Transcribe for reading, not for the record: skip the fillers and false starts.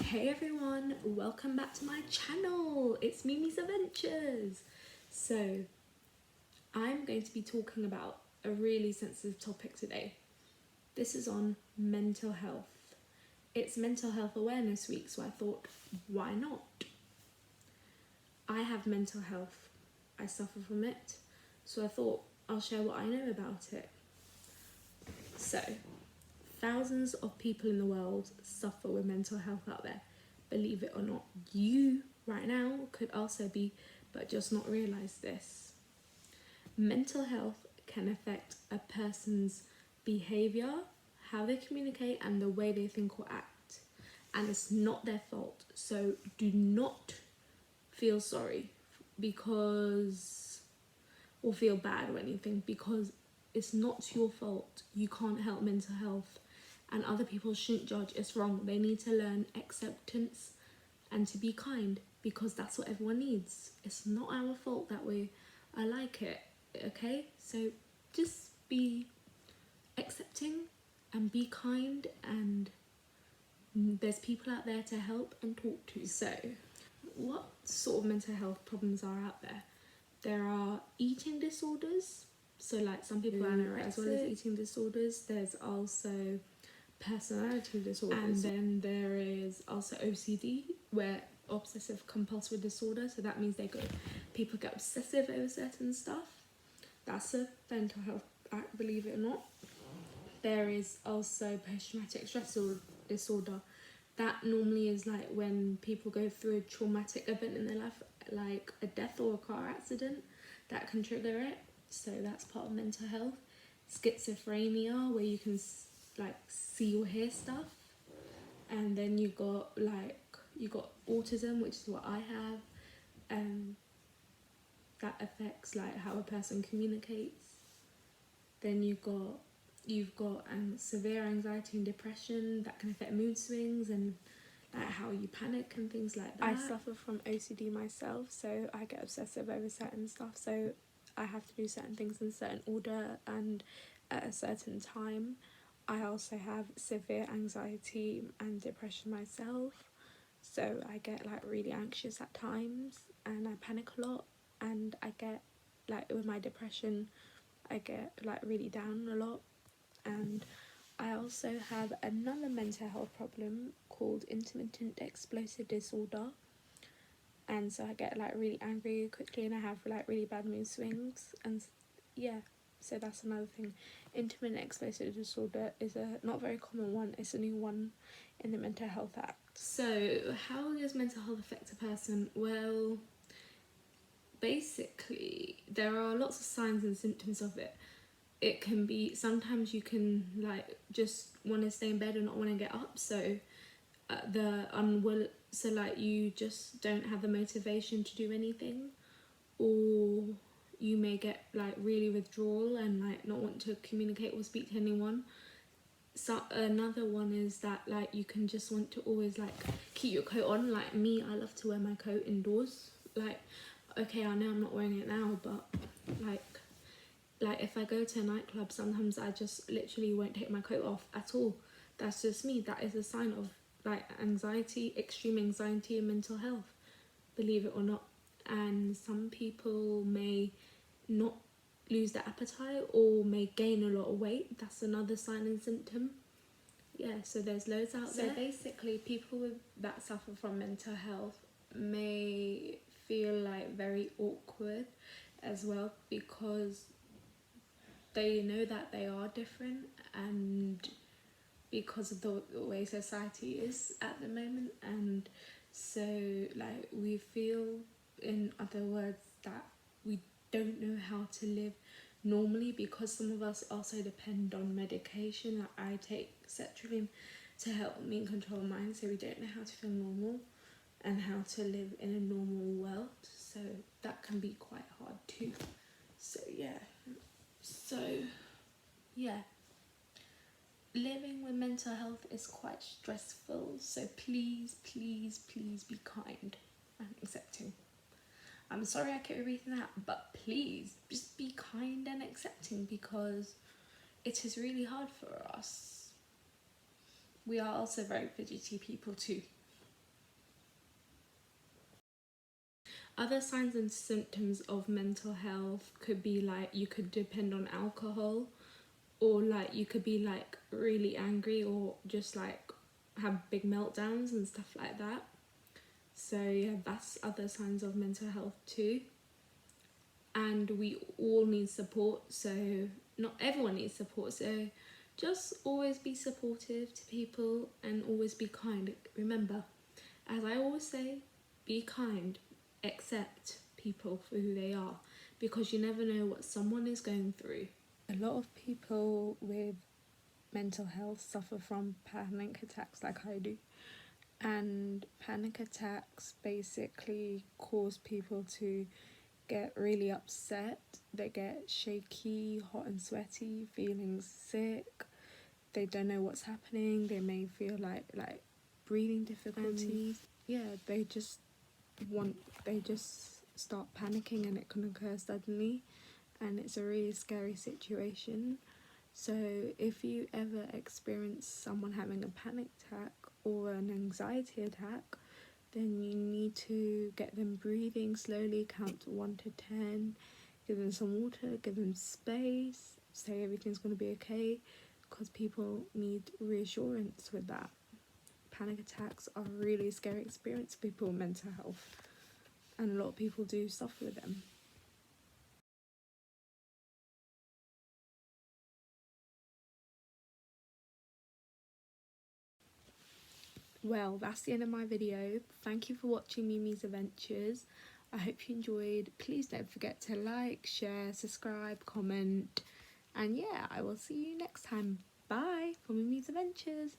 Hey everyone, welcome back to my channel. It's Mimi's Adventures. So, I'm going to be talking about a really sensitive topic today. This is on mental health. It's Mental Health Awareness Week, so I thought, why not? I have mental health. I suffer from it, so I thought I'll share what I know about it. So, thousands of people in the world suffer with mental health out there. Believe it or not, you right now could also be, but just not realize this. Mental health can affect a person's behavior, how they communicate, and the way they think or act. And it's not their fault. So do not feel sorry or feel bad or anything, because it's not your fault. You can't help mental health, and other people shouldn't judge. It's wrong. They need to learn acceptance and to be kind, because that's what everyone needs. It's not our fault that we are like it, okay? So just be accepting and be kind, and there's people out there to help and talk to. So what sort of mental health problems are out there? There are eating disorders, so like some people are anorexic, as well as eating disorders. There's also personality disorders, and then there is also OCD, where obsessive compulsive disorder. So that means people get obsessive over certain stuff. That's a mental health act, believe it or not. There is also post-traumatic stress disorder. That normally is like when people go through a traumatic event in their life, like a death or a car accident, that can trigger it. So that's part of mental health. Schizophrenia, where you can like see or hear stuff. And then you got autism, which is what I have. That affects like how a person communicates. Then you've got severe anxiety and depression that can affect mood swings and like how you panic and things like that. I suffer from OCD myself, so I get obsessive over certain stuff. So I have to do certain things in certain order and at a certain time. I also have severe anxiety and depression myself, so I get like really anxious at times and I panic a lot, and I get like with my depression I get like really down a lot. And I also have another mental health problem called intermittent explosive disorder, and so I get like really angry quickly and I have like really bad mood swings. And yeah, so that's another thing. Intermittent explosive disorder is a not very common one. It's a new one in the Mental Health Act. So how does mental health affect a person? Well, basically there are lots of signs and symptoms of it. It can be, sometimes you can like just want to stay in bed and not want to get up, so like you just don't have the motivation to do anything, or you may get like really withdrawal and like not want to communicate or speak to anyone. So another one is that like you can just want to always like keep your coat on. Like me, I love to wear my coat indoors. Like, okay, I know I'm not wearing it now, but like if I go to a nightclub, sometimes I just literally won't take my coat off at all. That's just me. That is a sign of like anxiety, extreme anxiety and mental health, believe it or not. And some people may not lose their appetite or may gain a lot of weight. That's another sign and symptom. Yeah, so there's loads out there. So basically people that suffer from mental health may feel like very awkward as well, because they know that they are different, and because of the way society is at the moment. And so like we feel, in other words, that we don't know how to live normally, because some of us also depend on medication. Like I take sertraline to help me control mine, so we don't know how to feel normal and how to live in a normal world. So that can be quite hard too. So yeah, living with mental health is quite stressful, so please be kind and accepting. I'm sorry I kept repeating that, but please just be kind and accepting, because it is really hard for us. We are also very fidgety people too. Other signs and symptoms of mental health could be like you could depend on alcohol, or like you could be like really angry, or just like have big meltdowns and stuff like that. So yeah, that's other signs of mental health too. And we all need support, so not everyone needs support, so just always be supportive to people and always be kind. Remember, as I always say, be kind, accept people for who they are, because you never know what someone is going through. A lot of people with mental health suffer from panic attacks like I do, and panic attacks basically cause people to get really upset. They get shaky, hot and sweaty, feeling sick. They don't know what's happening. They may feel like breathing difficulties. Yeah, they just start panicking, and it can occur suddenly, and it's a really scary situation. So if you ever experience someone having a panic attack or an anxiety attack, then you need to get them breathing slowly, count to 1 to 10, give them some water, give them space, say everything's going to be okay, because people need reassurance with that. Panic attacks are a really scary experience for people with mental health, and a lot of people do suffer with them. Well, that's the end of my video. Thank you for watching Mimi's Adventures. I hope you enjoyed. Please don't forget to like, share, subscribe, comment, and yeah, I will see you next time. Bye for Mimi's Adventures.